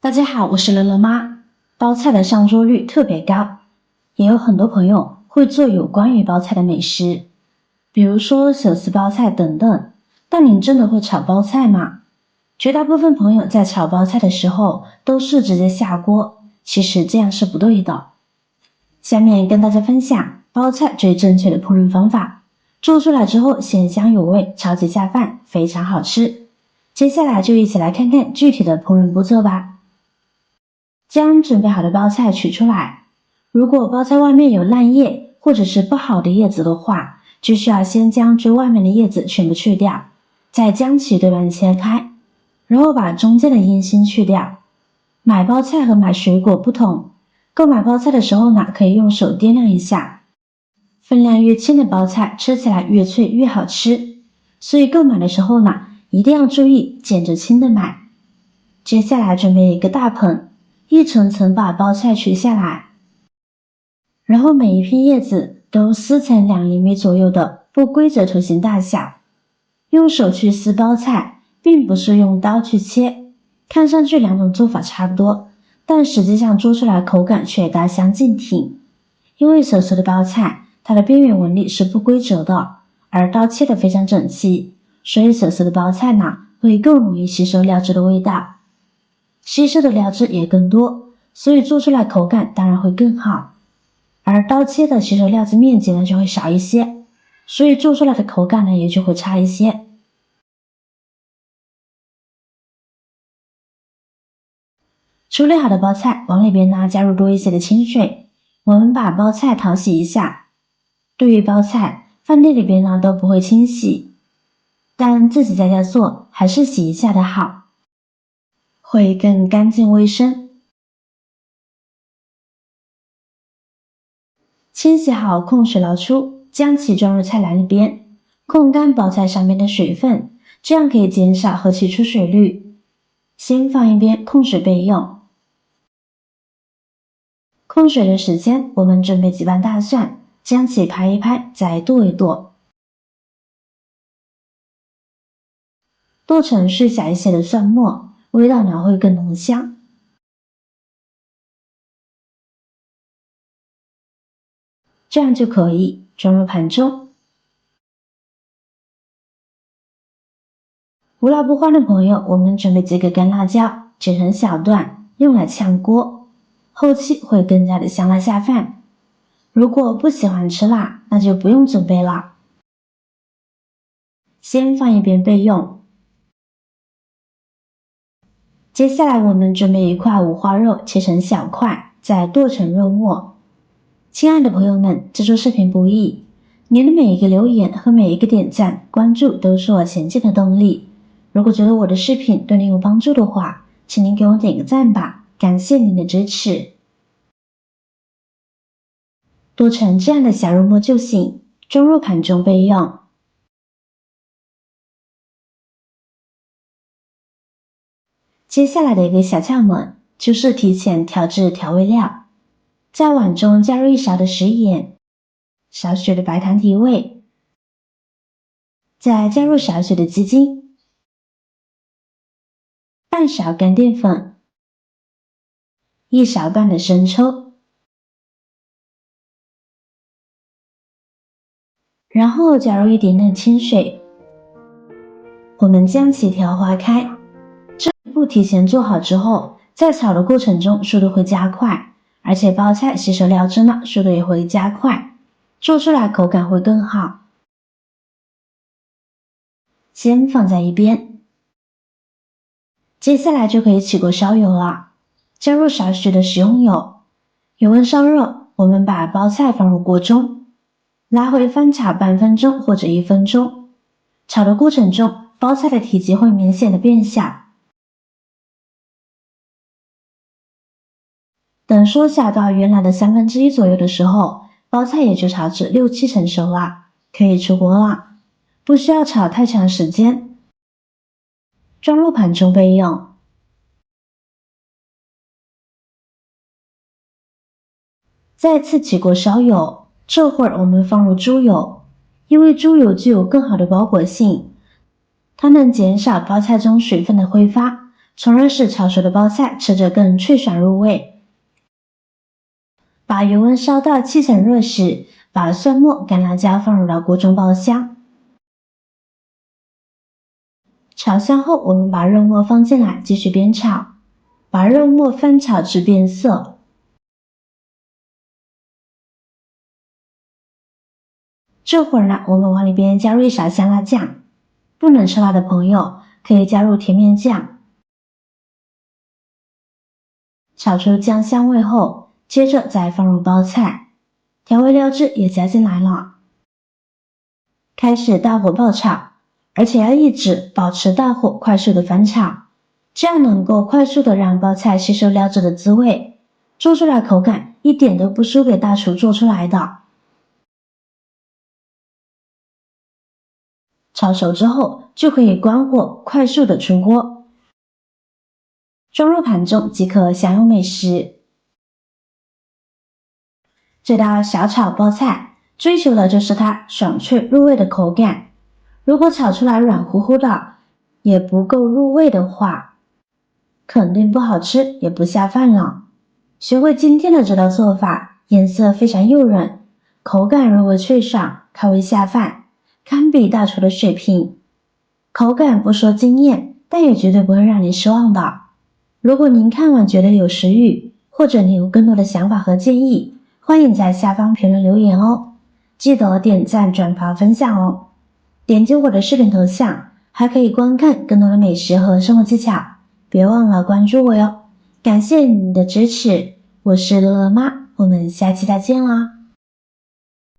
大家好，我是乐乐妈。包菜的上桌率特别高，也有很多朋友会做有关于包菜的美食，比如说手撕包菜等等。但您真的会炒包菜吗？绝大部分朋友在炒包菜的时候都是直接下锅，其实这样是不对的。下面跟大家分享包菜最正确的烹饪方法，做出来之后鲜香有味，超级下饭，非常好吃。接下来就一起来看看具体的烹饪步骤吧。将准备好的包菜取出来，如果包菜外面有烂叶或者是不好的叶子的话，就需要先将最外面的叶子全部去掉，再将其对半切开，然后把中间的叶心去掉。买包菜和买水果不同，购买包菜的时候呢，可以用手掂量一下，分量越轻的包菜吃起来越脆越好吃，所以购买的时候呢，一定要注意捡着轻的买。接下来准备一个大盆，一层层把包菜取下来，然后每一片叶子都撕成2厘米左右的不规则图形大小。用手去撕包菜，并不是用刀去切，看上去两种做法差不多，但实际上做出来口感却大相径庭。因为手撕的包菜，它的边缘纹理是不规则的，而刀切的非常整齐，所以手撕的包菜呢，会更容易吸收料汁的味道。吸收的料汁也更多，所以做出来口感当然会更好。而刀切的吸收料汁面积呢就会少一些，所以做出来的口感呢也就会差一些。处理好的包菜往里边呢加入多一些的清水，我们把包菜淘洗一下。对于包菜，饭店里边呢都不会清洗，但自己在家做还是洗一下的好，会更干净卫生。清洗好控水捞出，将其装入菜篮里边，控干包菜上面的水分，这样可以减少后期出水率。先放一边控水备用。控水的时间，我们准备几瓣大蒜，将其拍一拍，再剁一剁，剁成碎小一些的蒜末，味道呢会更浓香。这样就可以装入盘中。无辣不欢的朋友，我们准备几个干辣椒，切成小段，用来炝锅，后期会更加的香辣下饭。如果不喜欢吃辣，那就不用准备了，先放一边备用。接下来我们准备一块五花肉，切成小块，再剁成肉末。亲爱的朋友们，制作视频不易，您的每一个留言和每一个点赞、关注都是我前进的动力。如果觉得我的视频对您有帮助的话，请您给我点个赞吧，感谢您的支持。剁成这样的小肉末就行，装入盘中备用。接下来的一个小窍门就是提前调制调味料，在碗中加入1勺的食盐，少许的白糖提味，再加入少许的鸡精，半勺干淀粉，1勺半的生抽，然后加入一点点清水，我们将其调化开。这一步提前做好之后，在炒的过程中速度会加快，而且包菜吸收料汁呢，速度也会加快，做出来口感会更好。先放在一边。接下来就可以起锅烧油了，加入少许的食用油，油温烧热，我们把包菜放入锅中，来回翻炒半分钟或者1分钟。炒的过程中，包菜的体积会明显的变小。等缩小到原来的1/3左右的时候，包菜也就炒至6-7成熟了，可以出锅了，不需要炒太长时间。装入盘中备用。再次起锅烧油，这会儿我们放入猪油，因为猪油具有更好的包裹性，它能减少包菜中水分的挥发，从而使炒熟的包菜吃着更脆爽入味。把油温烧到七成热时，把蒜末、干辣椒放入到锅中爆香。炒香后，我们把肉末放进来，继续煸炒，把肉末翻炒至变色。这会儿呢，我们往里边加入一勺香辣酱，不能吃辣的朋友可以加入甜面酱。炒出酱香味后，接着再放入包菜，调味料汁也加进来了。开始大火爆炒，而且要一直保持大火快速的翻炒，这样能够快速的让包菜吸收料汁的滋味，做出来口感一点都不输给大厨做出来的。炒熟之后就可以关火，快速的出锅，装入盘中即可享用美食。这道小炒包菜追求的就是它爽脆入味的口感，如果炒出来软乎乎的，也不够入味的话，肯定不好吃，也不下饭了。学会今天的这道做法，颜色非常诱人，口感入味脆爽，开胃下饭，堪比大厨的水平。口感不说惊艳，但也绝对不会让您失望的。如果您看完觉得有食欲，或者您有更多的想法和建议，欢迎在下方评论留言哦。记得点赞、转发、分享哦。点击我的视频头像，还可以观看更多的美食和生活技巧。别忘了关注我哟。感谢你的支持，我是乐乐妈，我们下期再见啦。